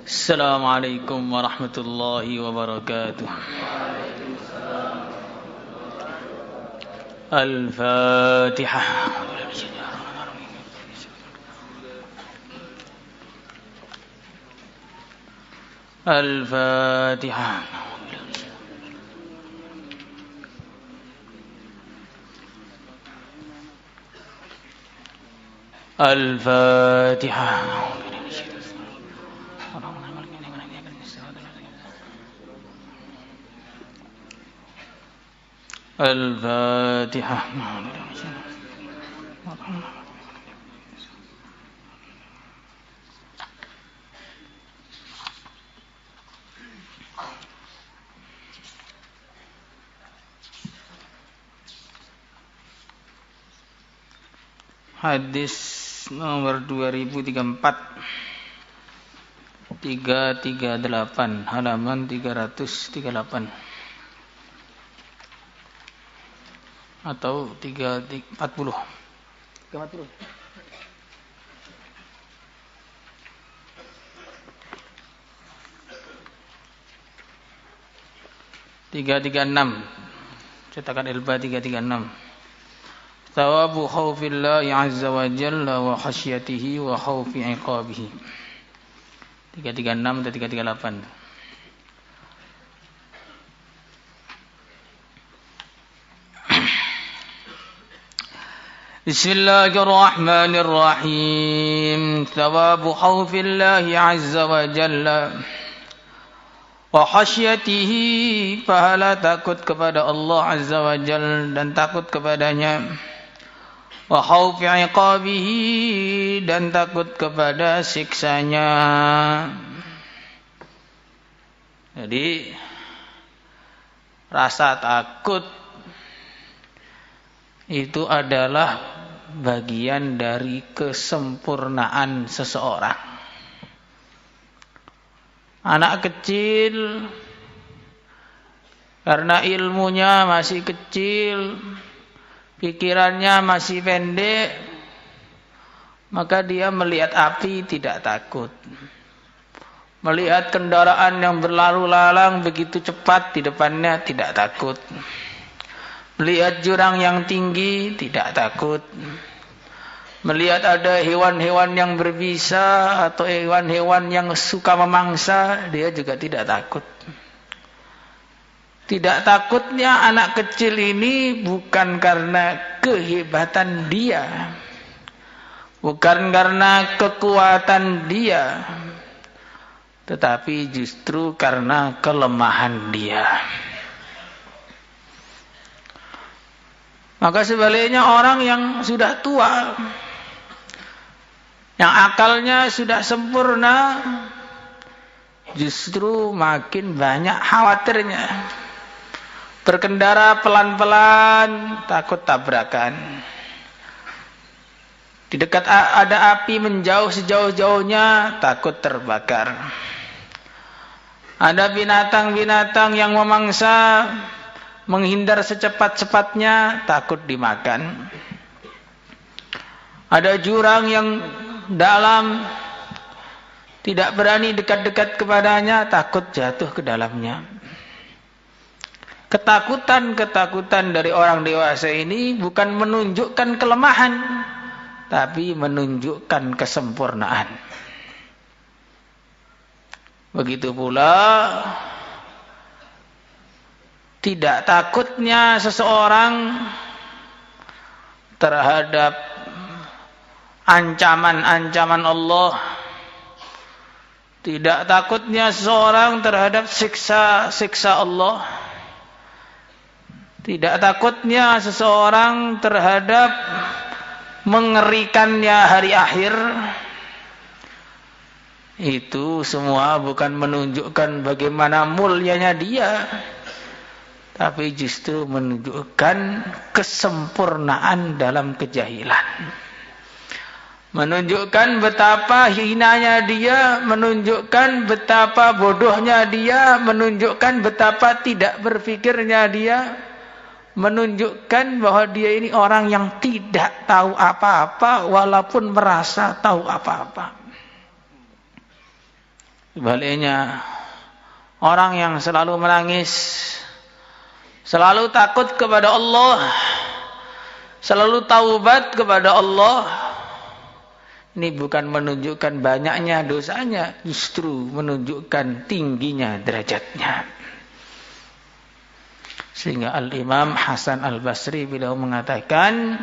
Assalamualaikum warahmatullahi wabarakatuh. Al-Fatihah. Al-Fatihah. Al-Fatihah. Al-Fatihah. Hadis nomor 2034 338 halaman 338 atau 340 336 cetakan Elba 336 Thawabu khawfillahi azza wa jalla wa khasyatihi wa khawfi iqabihi 336 dan 338. Bismillahirrahmanirrahim. Thawabu khawfillahi azza wa jalla wa khasyatihi, pahala takut kepada Allah azza wa jalla dan takut kepadanya. Wa khaufi iqabihi, dan takut kepada siksanya. Jadi rasa takut itu adalah bagian dari kesempurnaan seseorang. Anak kecil karena ilmunya masih kecil, pikirannya masih pendek, maka dia melihat api tidak takut. Melihat kendaraan yang berlalu lalang begitu cepat di depannya tidak takut. Melihat jurang yang tinggi tidak takut. Melihat ada hewan-hewan yang berbisa atau hewan-hewan yang suka memangsa, dia juga tidak takut. Tidak takutnya anak kecil ini bukan karena kehebatan dia, bukan karena kekuatan dia, tetapi justru karena kelemahan dia. Maka sebaliknya orang yang sudah tua, yang akalnya sudah sempurna, justru makin banyak khawatirnya. Berkendara pelan-pelan, takut tabrakan. Di dekat ada api menjauh sejauh-jauhnya, takut terbakar. Ada binatang-binatang yang memangsa, menghindar secepat-cepatnya, takut dimakan. Ada jurang yang dalam, tidak berani dekat-dekat kepadanya, takut jatuh ke dalamnya. Ketakutan-ketakutan dari orang dewasa ini bukan menunjukkan kelemahan, tapi menunjukkan kesempurnaan. Begitu pula tidak takutnya seseorang terhadap ancaman-ancaman Allah. Tidak takutnya seseorang terhadap siksa-siksa Allah. Tidak takutnya seseorang terhadap mengerikannya hari akhir. Itu semua bukan menunjukkan bagaimana mulianya dia, tapi justru menunjukkan kesempurnaan dalam kejahilan. Menunjukkan betapa hinanya dia, menunjukkan betapa bodohnya dia, menunjukkan betapa tidak berpikirnya dia, menunjukkan bahwa dia ini orang yang tidak tahu apa-apa walaupun merasa tahu apa-apa. Sebaliknya, orang yang selalu menangis, selalu takut kepada Allah, selalu taubat kepada Allah, ini bukan menunjukkan banyaknya dosanya, justru menunjukkan tingginya derajatnya. Sehingga Al-Imam Hasan Al-Basri beliau mengatakan,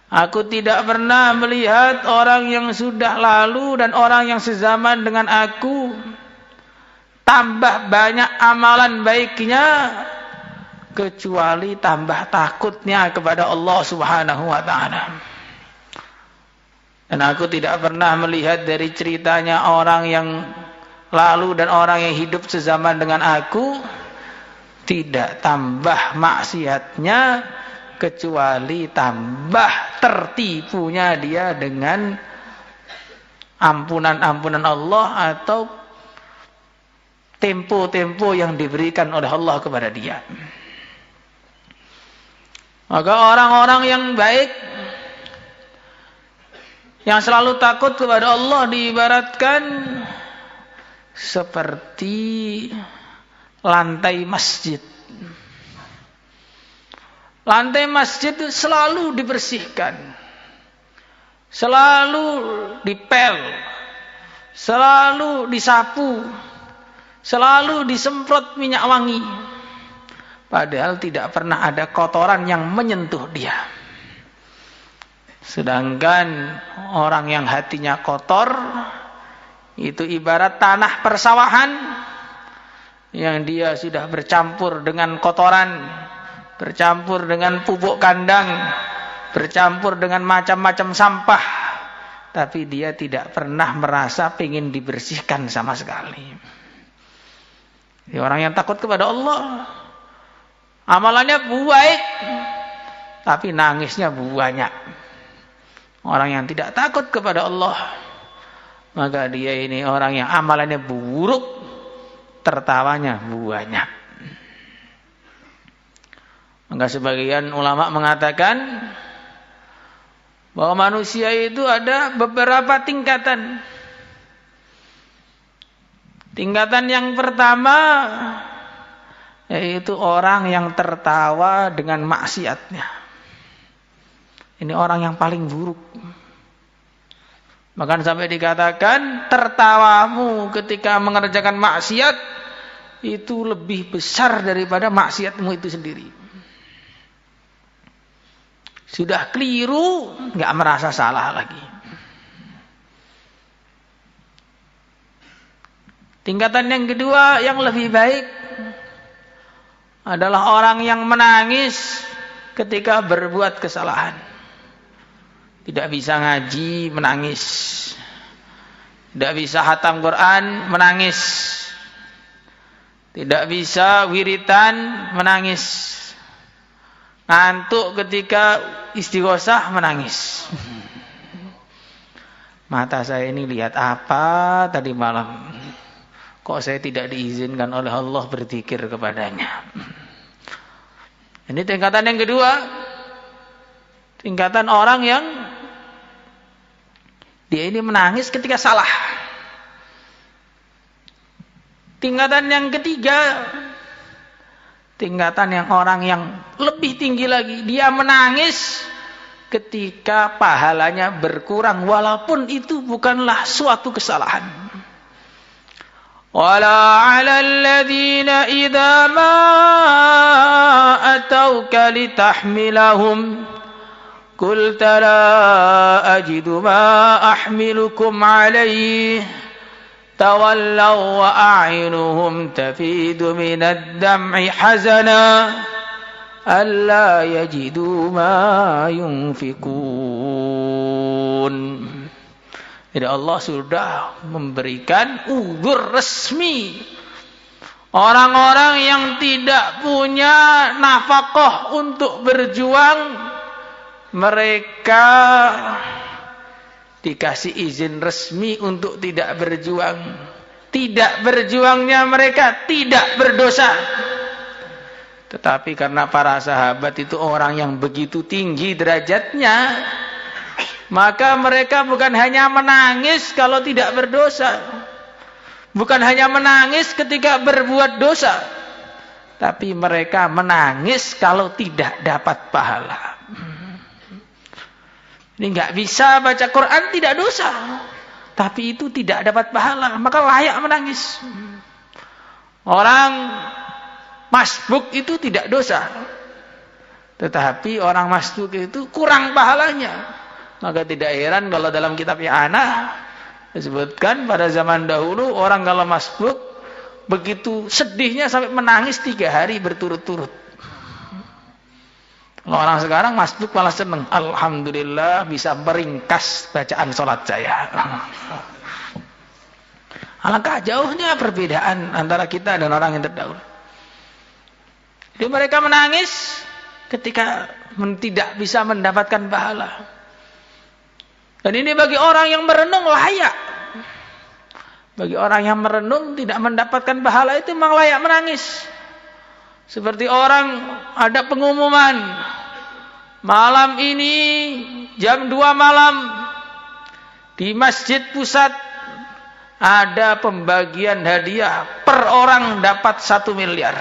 aku tidak pernah melihat orang yang sudah lalu dan orang yang sezaman dengan aku tambah banyak amalan baiknya kecuali tambah takutnya kepada Allah Subhanahu wa taala. Dan aku tidak pernah melihat dari ceritanya orang yang lalu dan orang yang hidup sezaman dengan aku tidak tambah maksiatnya kecuali tambah tertipunya dia dengan ampunan-ampunan Allah atau tempo-tempo yang diberikan oleh Allah kepada dia. Maka orang-orang yang baik, yang selalu takut kepada Allah, diibaratkan seperti lantai masjid. Lantai masjid itu selalu dibersihkan, selalu dipel, selalu disapu, selalu disemprot minyak wangi. Padahal tidak pernah ada kotoran yang menyentuh dia. Sedangkan orang yang hatinya kotor, itu ibarat tanah persawahan yang dia sudah bercampur dengan kotoran, bercampur dengan pupuk kandang, bercampur dengan macam-macam sampah, tapi dia tidak pernah merasa ingin dibersihkan sama sekali. Jadi orang yang takut kepada Allah, amalannya baik, tapi nangisnya banyak. Orang yang tidak takut kepada Allah, maka dia ini orang yang amalannya buruk, tertawanya banyak. Maka sebagian ulama mengatakan bahwa manusia itu ada beberapa tingkatan. Tingkatan yang pertama yaitu orang yang tertawa dengan maksiatnya. Ini orang yang paling buruk. Bahkan sampai dikatakan tertawamu ketika mengerjakan maksiat itu lebih besar daripada maksiatmu itu sendiri. Sudah keliru, nggak merasa salah lagi. Tingkatan yang kedua yang lebih baik adalah orang yang menangis ketika berbuat kesalahan. Tidak bisa ngaji, menangis. Tidak bisa khatam Quran, menangis. Tidak bisa wiritan, menangis. Ngantuk ketika istighosah, menangis. Mata saya ini lihat apa tadi malam? Kok saya tidak diizinkan oleh Allah berzikir kepadanya? Ini tingkatan yang kedua. Tingkatan orang yang dia ini menangis ketika salah. Tingkatan yang ketiga, tingkatan yang orang yang lebih tinggi lagi, dia menangis ketika pahalanya berkurang walaupun itu bukanlah suatu kesalahan. Wala 'alal ladzina idza ma atauka litahmilahum قلت لا أجد ما أحملكم عليه تولوا وأعينهم تفيض من الدمع حزنا ألا يجدوا ما ينفقون. Jadi Allah sudah memberikan uzur resmi orang-orang yang tidak punya nafkah untuk berjuang. Mereka dikasih izin resmi untuk tidak berjuang. Tidak berjuangnya mereka tidak berdosa. Tetapi karena para sahabat itu orang yang begitu tinggi derajatnya, maka mereka bukan hanya menangis kalau tidak berdosa, Bukan hanya menangis ketika berbuat dosa, tapi mereka menangis kalau tidak dapat pahala. Ini nggak bisa baca Quran tidak dosa, tapi itu tidak dapat pahala, maka layak menangis. Orang masbuk itu tidak dosa, tetapi orang masbuk itu kurang pahalanya. Maka tidak heran kalau dalam kitab I'anah disebutkan pada zaman dahulu orang kalau masbuk begitu sedihnya sampai menangis 3 hari berturut-turut. Kalau orang sekarang masbuk malah senang, alhamdulillah bisa meringkas bacaan sholat saya. Alangkah jauhnya perbedaan antara kita dan orang yang terdahulu. Jadi mereka menangis ketika tidak bisa mendapatkan pahala. Dan ini bagi orang yang merenung layak. Bagi orang yang merenung tidak mendapatkan pahala itu memang layak menangis. Seperti orang ada pengumuman, malam ini jam 2 malam di Masjid Pusat ada pembagian hadiah, per orang dapat 1 miliar.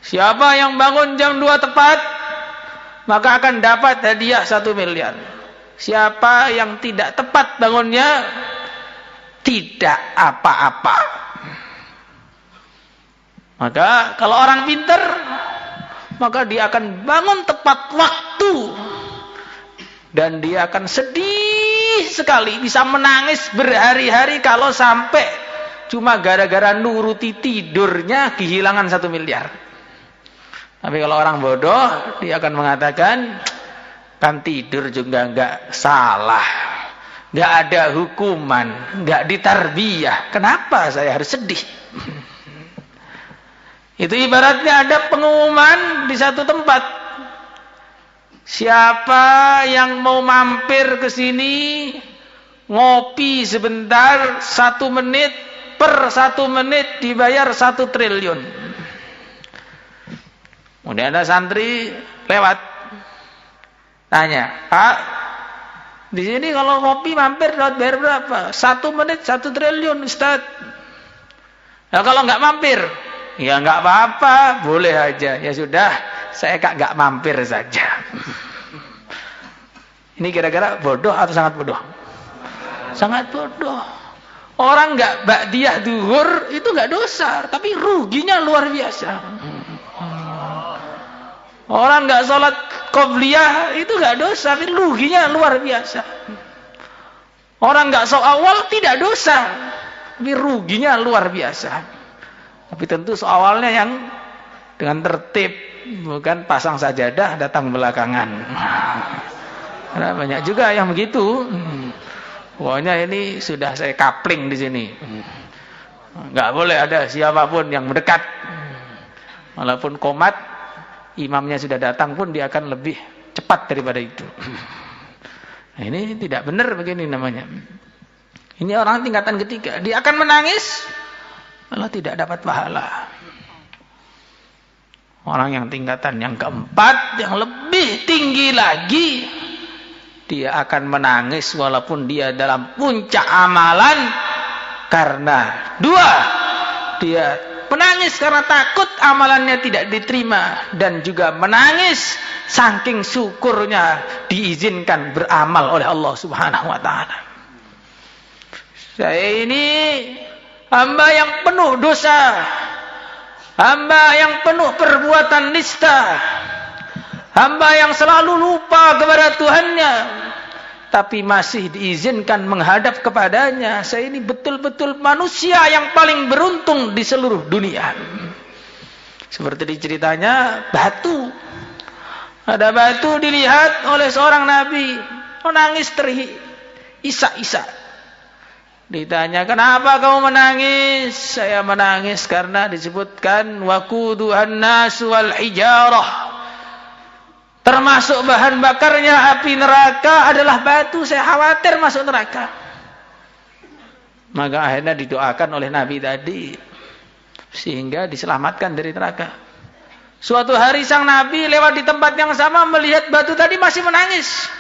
Siapa yang bangun jam 2 tepat, maka akan dapat hadiah 1 miliar. Siapa yang tidak tepat bangunnya, tidak apa-apa. Maka kalau orang pintar, maka dia akan bangun tepat waktu. Dan dia akan sedih sekali, bisa menangis berhari-hari kalau sampai cuma gara-gara nuruti tidurnya kehilangan 1 miliar. Tapi kalau orang bodoh, dia akan mengatakan, kan tidur juga enggak salah, enggak ada hukuman, enggak ditarbiyah, kenapa saya harus sedih? Itu ibaratnya ada pengumuman di satu tempat, siapa yang mau mampir ke sini ngopi sebentar 1 menit, per 1 menit dibayar 1 triliun. Kemudian ada santri lewat, tanya, Pak, di sini kalau ngopi mampir dapat bayar berapa? 1 menit 1 triliun, Ustaz. Nah, kalau nggak mampir, ya nggak apa-apa, boleh aja. Ya sudah, saya nggak mampir saja. Ini kira-kira bodoh atau sangat bodoh? Sangat bodoh. Orang nggak ba'diyah duhur itu nggak dosa, tapi ruginya luar biasa. Orang nggak sholat qobliyah itu nggak dosa, tapi ruginya luar biasa. Orang nggak sholat awal tidak dosa, tapi ruginya luar biasa. Tapi tentu awalnya yang dengan tertib, bukan pasang sajadah datang belakangan. Karena banyak juga yang begitu. Pokoknya ini sudah saya kapling di sini. Nggak boleh ada siapapun yang mendekat. Walaupun komat, imamnya sudah datang pun dia akan lebih cepat daripada itu. Nah, ini tidak benar begini namanya. Ini orang tingkatan ketiga, dia akan menangis kalau tidak dapat pahala. Orang yang tingkatan yang keempat, yang lebih tinggi lagi, dia akan menangis walaupun dia dalam puncak amalan, karena 2, dia menangis karena takut amalannya tidak diterima, dan juga menangis saking syukurnya diizinkan beramal oleh Allah Subhanahu wa taala. Saya ini hamba yang penuh dosa, hamba yang penuh perbuatan nista, hamba yang selalu lupa kepada Tuhannya, tapi masih diizinkan menghadap kepadanya. Saya ini betul-betul manusia yang paling beruntung di seluruh dunia. Seperti diceritanya batu. Ada batu dilihat oleh seorang nabi, menangis terisak-isak. Ditanya, kenapa kamu menangis? Saya menangis karena disebutkan waquduhan nasu wal hijarah. Termasuk bahan bakarnya api neraka adalah batu. Saya khawatir masuk neraka. Maka akhirnya didoakan oleh Nabi tadi, sehingga diselamatkan dari neraka. Suatu hari sang Nabi lewat di tempat yang sama, melihat batu tadi masih menangis.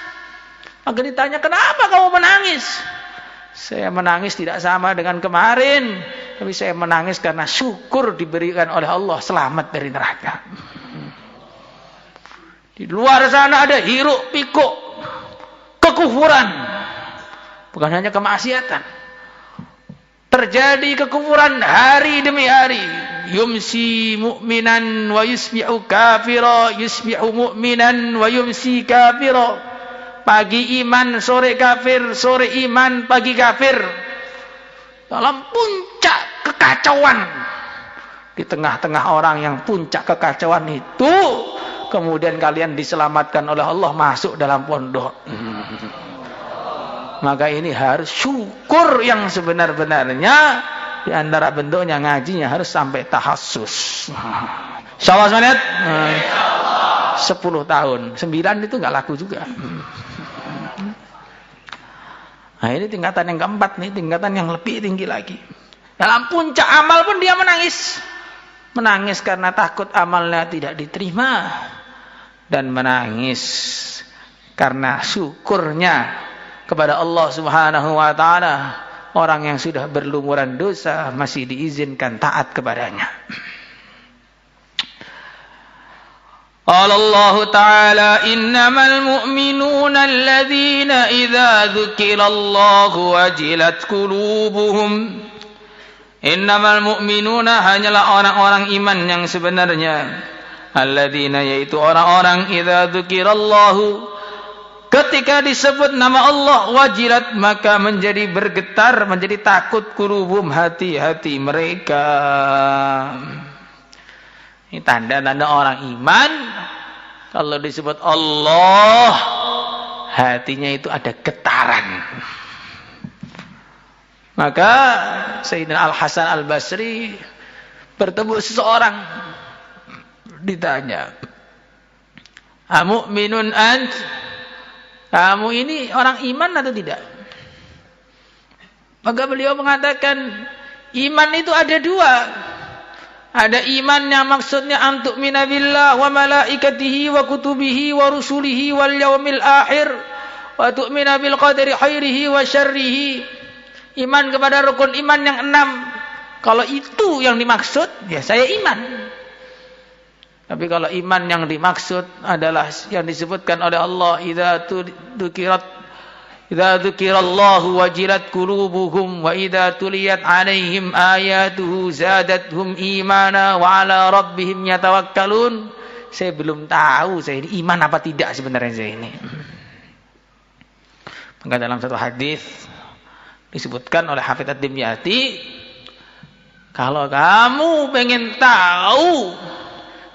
Maka ditanya, kenapa kamu menangis? Saya menangis tidak sama dengan kemarin, tapi saya menangis karena syukur diberikan oleh Allah selamat dari neraka. Di luar sana ada hiruk pikuk kekufuran, bukan hanya kemaksiatan. Terjadi kekufuran hari demi hari. Yumsi mu'minan wa yusbihu kafira, yusbihu mu'minan wa yumsi kafira. Pagi iman, sore kafir, sore iman, pagi kafir. Dalam puncak kekacauan. Di tengah-tengah orang yang puncak kekacauan itu, kemudian kalian diselamatkan oleh Allah masuk dalam pondok. Maka ini harus syukur yang sebenar-benarnya. Di antara bentuknya ngajinya harus sampai tahassus. Insyaallah semangat. 10 tahun, 9 itu nggak laku juga. Nah ini tingkatan yang keempat nih, tingkatan yang lebih tinggi lagi. Dalam puncak amal pun dia menangis. Menangis karena takut amalnya tidak diterima. Dan menangis karena syukurnya kepada Allah Subhanahu wa ta'ala. Orang yang sudah berlumuran dosa masih diizinkan taat kepadanya. Qala Allah Ta'ala innamal mu'minuna alladhina idza dzukirallahu wajilat qulubuhum. Innamal mu'minuna hanyalah orang-orang iman yang sebenarnya. Alladzina yaitu orang-orang idza dzukirallahu, ketika disebut nama Allah wajilat maka menjadi bergetar, menjadi takut qulubum, hati-hati mereka. Ini tanda-tanda orang iman. Kalau disebut Allah, hatinya itu ada getaran. Maka Sayyidina Al-Hasan Al-Basri bertemu seseorang, ditanya, "Amu'minun ant?" Kamu ini orang iman atau tidak? Maka beliau mengatakan, iman itu ada dua. Ada iman yang maksudnya antuk minabillah wa malaikatihi wa kutubihi wa rusulihi wal yaumil akhir wa tu'mina bil qadari khairihi wa syarrihi. Iman kepada rukun iman yang 6. Kalau itu yang dimaksud, ya saya iman. Tapi kalau iman yang dimaksud adalah yang disebutkan oleh Allah, idza dzukirallahu wajilat qulubuhum wa idza tuliyat alaihim ayatuhu zadatuhum imana wa ala rabbihim yatawakkalun. Saya belum tahu saya ini iman apa tidak sebenarnya saya ini. Maka dalam satu hadis disebutkan oleh Hafidz Ad-Dimyati, kalau kamu pengen tahu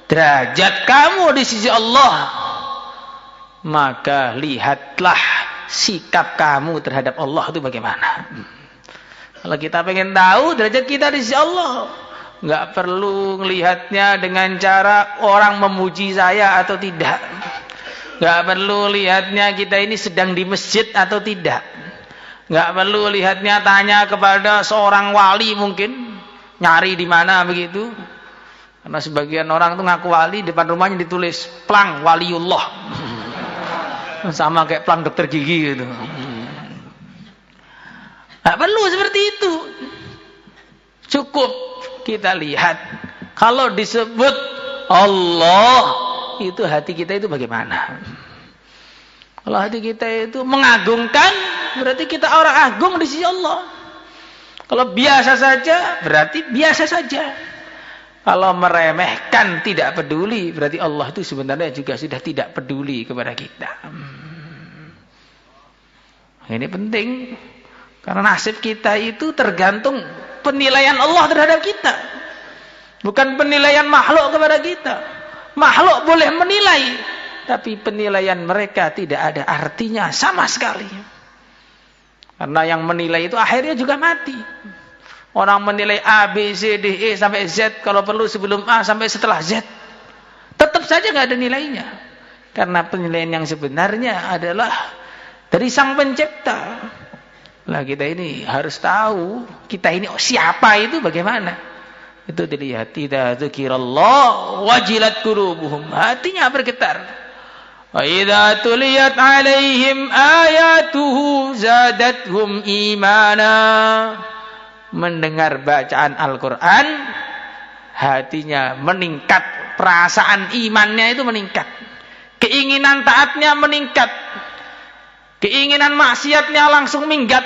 derajat kamu di sisi Allah, maka lihatlah sikap kamu terhadap Allah itu bagaimana. Kalau kita pengen tahu derajat kita di sisi Allah, nggak perlu melihatnya dengan cara orang memuji saya atau tidak. Nggak perlu lihatnya kita ini sedang di masjid atau tidak. Nggak perlu lihatnya tanya kepada seorang wali mungkin, nyari di mana begitu. Karena sebagian orang itu ngaku wali, depan rumahnya ditulis plang waliullah. Sama kayak plang dokter gigi gitu. Nggak perlu seperti itu. Cukup kita lihat kalau disebut Allah, itu hati kita itu bagaimana. Kalau hati kita itu mengagungkan, berarti kita orang agung di sisi Allah. Kalau biasa saja, berarti biasa saja. Kalau meremehkan, tidak peduli, berarti Allah itu sebenarnya juga sudah tidak peduli kepada kita. Ini penting. Karena nasib kita itu tergantung penilaian Allah terhadap kita. Bukan penilaian makhluk kepada kita. Makhluk boleh menilai, tapi penilaian mereka tidak ada artinya sama sekali. Karena yang menilai itu akhirnya juga mati. Orang menilai A, B, C, D, E sampai Z, kalau perlu sebelum A sampai setelah Z, tetap saja nggak ada nilainya. Karena penilaian yang sebenarnya adalah dari Sang Pencipta. Lah kita ini harus tahu kita ini siapa itu bagaimana. Itu dilihat, idza dzukirallah wajilat qulubuhum, hatinya bergetar. Wa idza tuliyat 'alaihim ayatuhu zadatuhum imana. Mendengar bacaan Al-Qur'an, hatinya meningkat, perasaan imannya itu meningkat. Keinginan taatnya meningkat. Keinginan maksiatnya langsung minggat.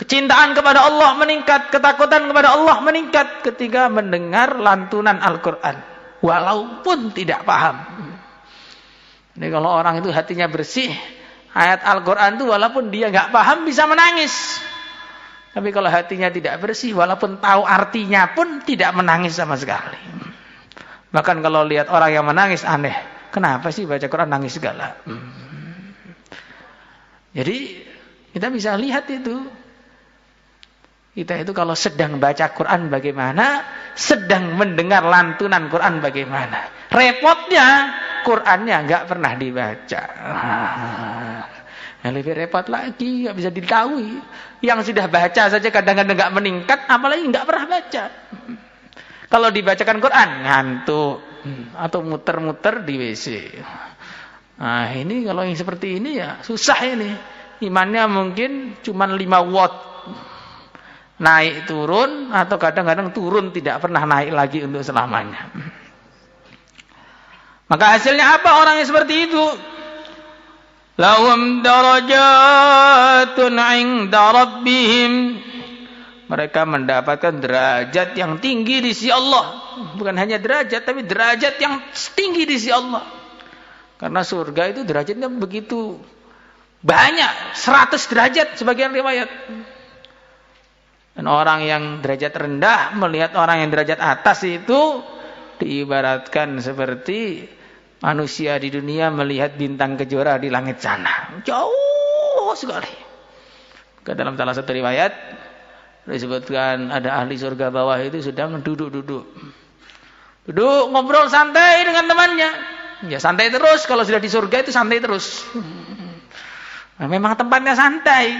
Kecintaan kepada Allah meningkat, ketakutan kepada Allah meningkat ketika mendengar lantunan Al-Qur'an, walaupun tidak paham. Jadi kalau orang itu hatinya bersih, ayat Al-Qur'an itu walaupun dia nggak paham bisa menangis. Tapi kalau hatinya tidak bersih, walaupun tahu artinya pun tidak menangis sama sekali. Bahkan kalau lihat orang yang menangis aneh, kenapa sih baca Quran nangis segala? Jadi kita bisa lihat itu. Kita itu kalau sedang baca Quran bagaimana, sedang mendengar lantunan Quran bagaimana. Repotnya Qurannya nggak pernah dibaca. Yang lebih repot lagi, nggak bisa diketahui. Yang sudah baca saja kadang-kadang nggak meningkat, apalagi nggak pernah baca. Kalau dibacakan Quran ngantuk atau muter-muter di WC. Nah ini kalau yang seperti ini ya susah ini. Imannya mungkin cuma 5 watt. Naik turun atau kadang-kadang turun tidak pernah naik lagi untuk selamanya. Maka hasilnya apa orang yang seperti itu? Lahum darajatun 'inda rabbihim. Mereka mendapatkan derajat yang tinggi di sisi Allah. Bukan hanya derajat, tapi derajat yang tinggi di sisi Allah. Karena surga itu derajatnya begitu banyak, 100 derajat sebagian riwayat. Dan orang yang derajat rendah melihat orang yang derajat atas itu diibaratkan seperti manusia di dunia melihat bintang kejora di langit sana. Jauh sekali. Ke dalam salah satu riwayat disebutkan ada ahli surga bawah itu sedang duduk-duduk. Duduk ngobrol santai dengan temannya. Ya santai terus, kalau sudah di surga itu santai terus. Nah, memang tempatnya santai.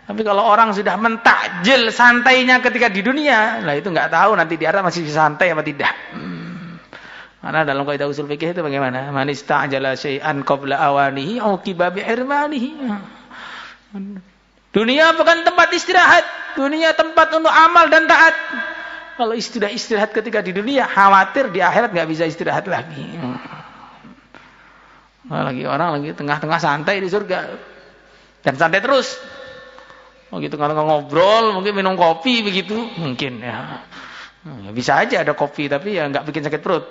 Tapi kalau orang sudah mentakjil santainya ketika di dunia, lah itu nggak tahu nanti di akhirat masih bisa santai apa tidak. Karena dalam kaidah usul fikih itu bagaimana? Man ista'jala syai'an qabla awanihi uqiba bi'irmanihi. Dunia bukan tempat istirahat, dunia tempat untuk amal dan taat. Kalau sudah istirahat ketika di dunia, khawatir di akhirat nggak bisa istirahat lagi. Lagi orang lagi tengah-tengah santai di surga dan santai terus. Oh gitu, kalau ngobrol mungkin minum kopi begitu mungkin ya. Bisa aja ada kopi tapi ya nggak bikin sakit perut.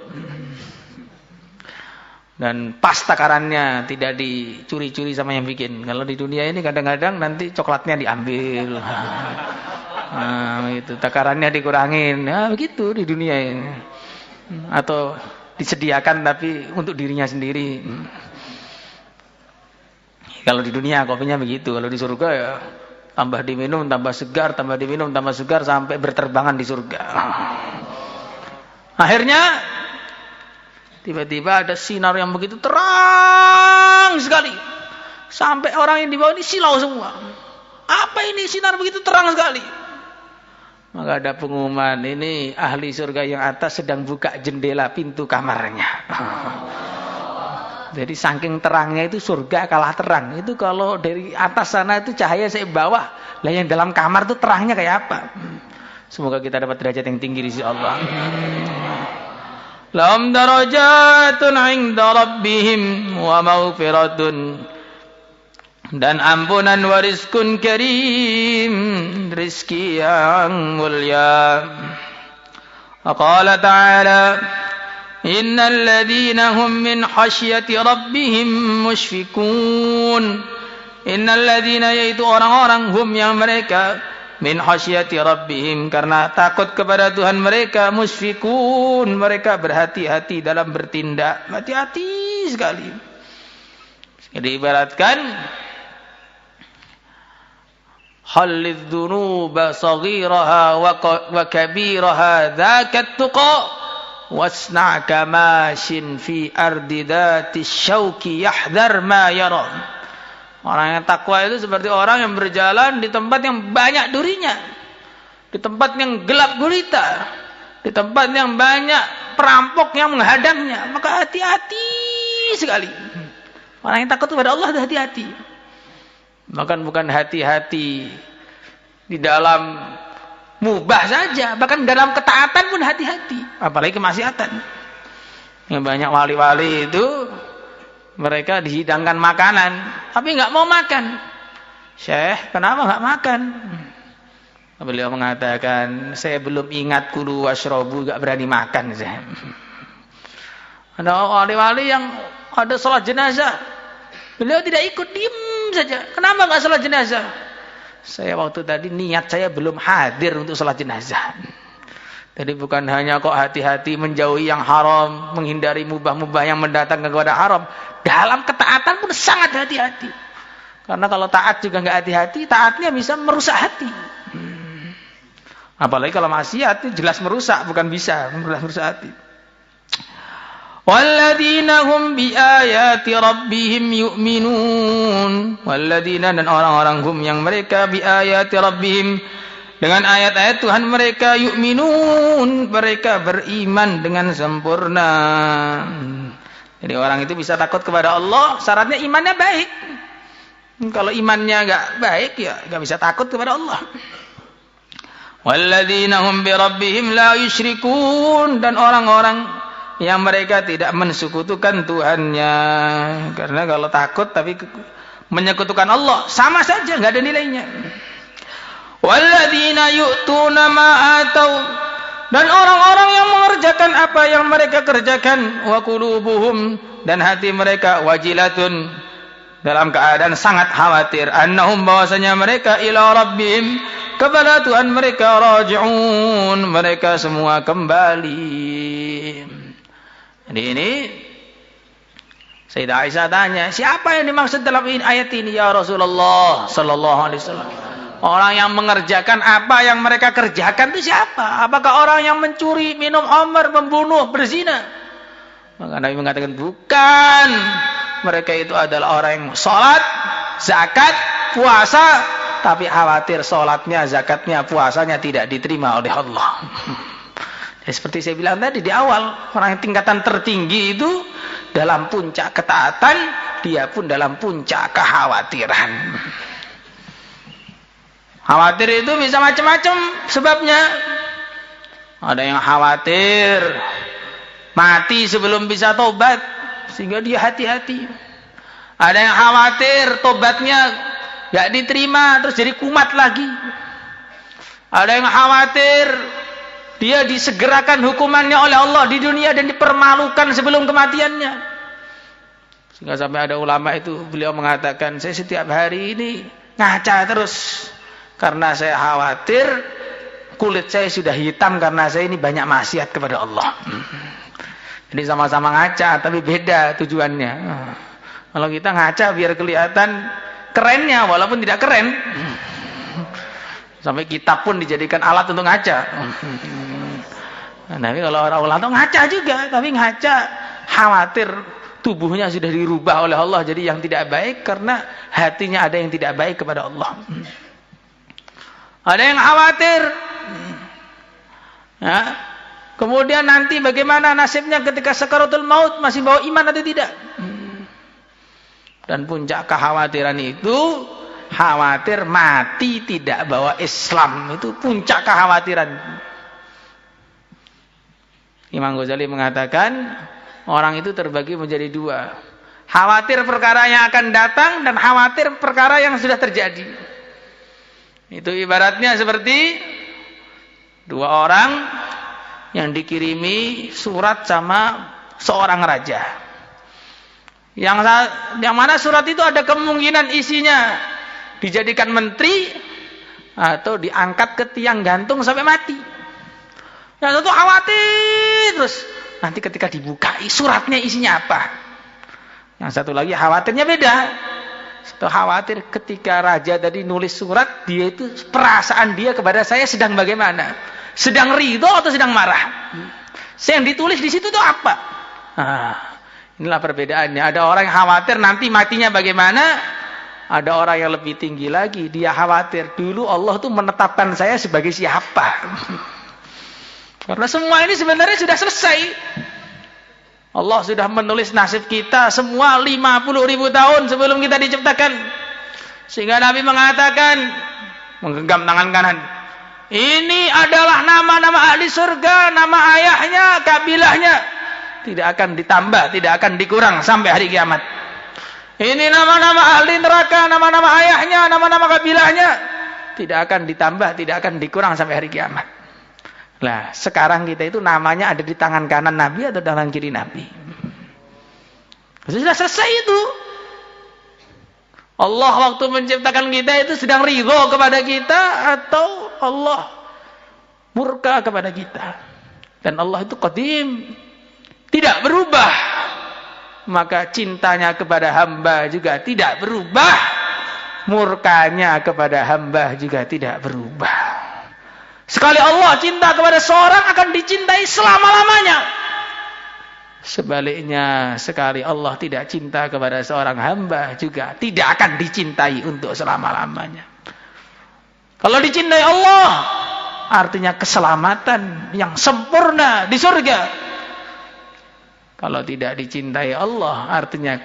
Dan pas takarannya tidak dicuri-curi sama yang bikin. Kalau di dunia ini kadang-kadang nanti coklatnya diambil. Nah, itu takarannya dikurangin. Ya begitu di dunia ini. Atau disediakan tapi untuk dirinya sendiri. Kalau di dunia kopinya begitu, kalau di surga ya tambah diminum, tambah segar, tambah diminum, tambah segar sampai berterbangan di surga. Akhirnya tiba-tiba ada sinar yang begitu terang sekali. Sampai orang yang di bawah ini silau semua. Apa ini sinar begitu terang sekali? Maka ada pengumuman, ini ahli surga yang atas sedang buka jendela pintu kamarnya. Jadi saking terangnya itu surga kalah terang. Itu kalau dari atas sana itu cahaya saya bawah. Lah yang dalam kamar itu terangnya kayak apa? Semoga kita dapat derajat yang tinggi di sisi Allah. Lahum darajatun 'inda rabbihim wa maghfiratun. Dan ampunan wa rizqun karim, rizki yang mulia. Qala ta'ala innal ladzina hum min khasyati rabbihim musyfikun. Innal ladzina, yaitu orang-orang, hum yang mereka, min khasyati rabbihim, karena takut kepada Tuhan mereka, musyfikun, mereka berhati-hati dalam bertindak, hati-hati sekali. Jadi ibaratkan halidz dzunuba saghiraha wa kabiraha dzakat tuqa. Wasna' kamashin fi ardi dhatis syauki yahdhar ma yara. Orang yang takwa itu seperti orang yang berjalan di tempat yang banyak durinya, di tempat yang gelap gulita, di tempat yang banyak perampok yang menghadangnya. Maka hati-hati tinggi sekali. Orang yang takut kepada Allah hati-hati. Bahkan bukan hati-hati di dalam mubah saja, bahkan dalam ketaatan pun hati-hati, apalagi kemaksiatan. Yang banyak wali-wali itu mereka dihidangkan makanan, tapi nggak mau makan. Syekh, kenapa nggak makan? Beliau mengatakan, saya belum ingat kulu washrobu, nggak berani makan. Ada wali-wali yang ada sholat jenazah, beliau tidak ikut, diem saja. Kenapa nggak sholat jenazah? Saya waktu tadi niat saya belum hadir untuk sholat jenazah. Jadi bukan hanya kok hati-hati menjauhi yang haram, menghindari mubah-mubah yang mendatangkan kepada haram. Dalam ketaatan pun sangat hati-hati. Karena kalau taat juga nggak hati-hati, taatnya bisa merusak hati. Apalagi kalau maksiat itu jelas merusak, bukan bisa merusak hati. Walladzina hum biayati rabbihim yu'minun. Walladzina, dan orang-orang hum yang mereka biayati rabbihim, dengan ayat-ayat Tuhan mereka, yu'minun, mereka beriman dengan sempurna. Jadi orang itu bisa takut kepada Allah, syaratnya imannya baik. Kalau imannya enggak baik, ya enggak bisa takut kepada Allah. Walladzina hum bi rabbihim la yusyrikun, dan orang-orang yang mereka tidak mensekutukan Tuhannya. Karena kalau takut tapi menyekutukan Allah, sama saja, enggak ada nilainya. Walladzina yu'tuna ma atau, dan orang-orang yang mengerjakan apa yang mereka kerjakan, wa qulubuhum, dan hati mereka wajilatun, dalam keadaan sangat khawatir, annahum, bahwasanya mereka ila rabbihim, kepada Tuhan mereka, raji'un, mereka semua kembali. Jadi ini Sayyidah Aisyah tanya, siapa yang dimaksud dalam ayat ini ya Rasulullah sallallahu alaihi wasallam? Orang yang mengerjakan apa yang mereka kerjakan itu siapa? Apakah orang yang mencuri, minum khamr, membunuh, berzina? Maka Nabi mengatakan bukan. Mereka itu adalah orang yang sholat, zakat, puasa, tapi khawatir sholatnya, zakatnya, puasanya tidak diterima oleh Allah. Ya, seperti saya bilang tadi di awal, orang yang tingkatan tertinggi itu dalam puncak ketaatan, dia pun dalam puncak kekhawatiran. Khawatir itu bisa macam-macam sebabnya. Ada yang khawatir mati sebelum bisa tobat, sehingga dia hati-hati. Ada yang khawatir tobatnya gak diterima, terus jadi kumat lagi. Ada yang khawatir dia disegerakan hukumannya oleh Allah di dunia dan dipermalukan sebelum kematiannya. Sehingga sampai ada ulama itu, beliau mengatakan, saya setiap hari ini ngaca terus, karena saya khawatir kulit saya sudah hitam karena saya ini banyak maksiat kepada Allah. Jadi sama-sama ngaca, tapi beda tujuannya. Kalau kita ngaca biar kelihatan kerennya, walaupun tidak keren. Sampai kitab pun dijadikan alat untuk ngaca. Nah, tapi kalau orang ulama ngaca juga, tapi ngaca khawatir tubuhnya sudah dirubah oleh Allah jadi yang tidak baik, karena hatinya ada yang tidak baik kepada Allah. Ada yang khawatir, ya, kemudian nanti bagaimana nasibnya ketika sakaratul maut, masih bawa iman atau tidak. Dan puncak kekhawatiran itu khawatir mati tidak bawa Islam, itu puncak kekhawatiran. Imam Ghazali mengatakan orang itu terbagi menjadi dua, khawatir perkara yang akan datang dan khawatir perkara yang sudah terjadi. Itu ibaratnya seperti dua orang yang dikirimi surat sama seorang raja. Yang mana surat itu ada kemungkinan isinya dijadikan menteri atau diangkat ke tiang gantung sampai mati. Yang satu khawatir terus, nanti ketika dibukai suratnya isinya apa. Yang satu lagi khawatirnya beda. Satu khawatir ketika raja tadi nulis surat, dia itu perasaan dia kepada saya sedang bagaimana? Sedang ridho atau sedang marah? Yang ditulis di situ itu apa? Nah, inilah perbedaannya. Ada orang yang khawatir nanti matinya bagaimana? Ada orang yang lebih tinggi lagi, dia khawatir dulu Allah tuh menetapkan saya sebagai siapa. Karena semua ini sebenarnya sudah selesai. Allah sudah menulis nasib kita semua 50.000 tahun sebelum kita diciptakan. Sehingga Nabi mengatakan, menggenggam tangan kanan, ini adalah nama-nama ahli surga, nama ayahnya, kabilahnya. Tidak akan ditambah, tidak akan dikurang sampai hari kiamat. Ini nama-nama ahli neraka, nama-nama ayahnya, nama-nama kabilahnya. Tidak akan ditambah, tidak akan dikurang sampai hari kiamat. Nah, sekarang kita itu namanya ada di tangan kanan Nabi atau tangan kiri Nabi? Sudah selesai itu. Allah waktu menciptakan kita itu sedang ridho kepada kita atau Allah murka kepada kita. Dan Allah itu qadim, tidak berubah. Maka cintanya kepada hamba juga tidak berubah. Murkanya kepada hamba juga tidak berubah. Sekali Allah cinta kepada seorang akan dicintai selama-lamanya. Sebaliknya, sekali Allah tidak cinta kepada seorang hamba juga tidak akan dicintai untuk selama-lamanya. Kalau dicintai Allah, artinya keselamatan yang sempurna di surga. Kalau tidak dicintai Allah, artinya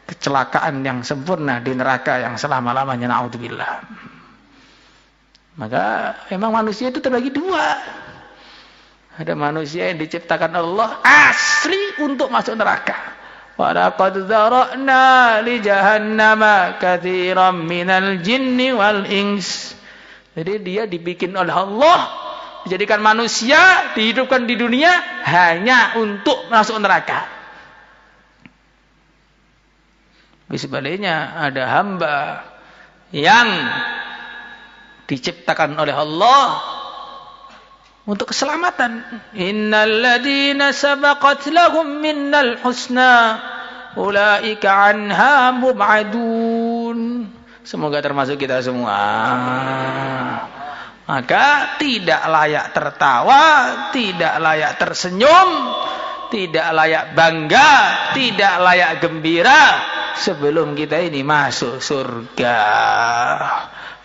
kecelakaan yang sempurna di neraka yang selama-lamanya. Na'udzubillah. Maka memang manusia itu terbagi dua. Ada manusia yang diciptakan Allah asli untuk masuk neraka. Wa laqad dzara'na li jahannama katsiran minal jinni wal ins. Jadi dia dibikin oleh Allah, dijadikan manusia, dihidupkan di dunia hanya untuk masuk neraka. Sebaliknya ada hamba yang diciptakan oleh Allah untuk keselamatan. Innal ladzina sabaqat lahum minnal husna ulaika anha mub'adun. Semoga termasuk kita semua. Maka tidak layak tertawa, tidak layak tersenyum, tidak layak bangga, tidak layak gembira sebelum kita ini masuk surga.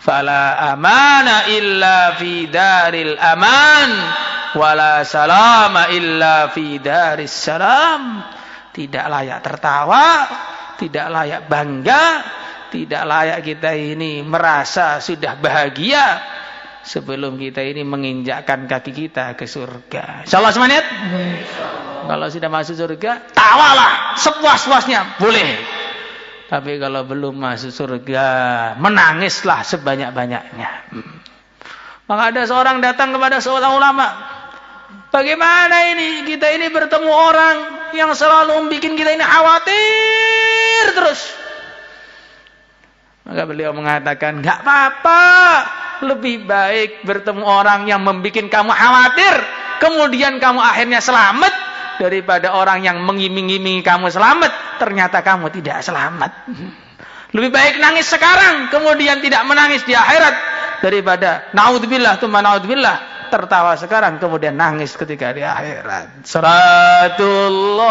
Fala amana illa fi daril aman, wala salama illa fi daris salam. Tidak layak tertawa, tidak layak bangga, tidak layak kita ini merasa sudah bahagia sebelum kita ini menginjakkan kaki kita ke surga. Insyaallah semangat. Kalau sudah masuk surga, tawalah sepuas-puasnya, boleh. Tapi kalau belum masuk surga, menangislah sebanyak-banyaknya. Maka ada seorang datang kepada seorang ulama. Bagaimana ini kita ini bertemu orang yang selalu membuat kita ini khawatir terus. Maka beliau mengatakan, enggak apa-apa. Lebih baik bertemu orang yang membuat kamu khawatir, kemudian kamu akhirnya selamat, daripada orang yang mengiming-imingi kamu selamat, ternyata kamu tidak selamat. Lebih baik nangis sekarang, kemudian tidak menangis di akhirat, daripada naudzubillah tsumma naudzubillah, tertawa sekarang kemudian nangis ketika di akhirat. Salatullah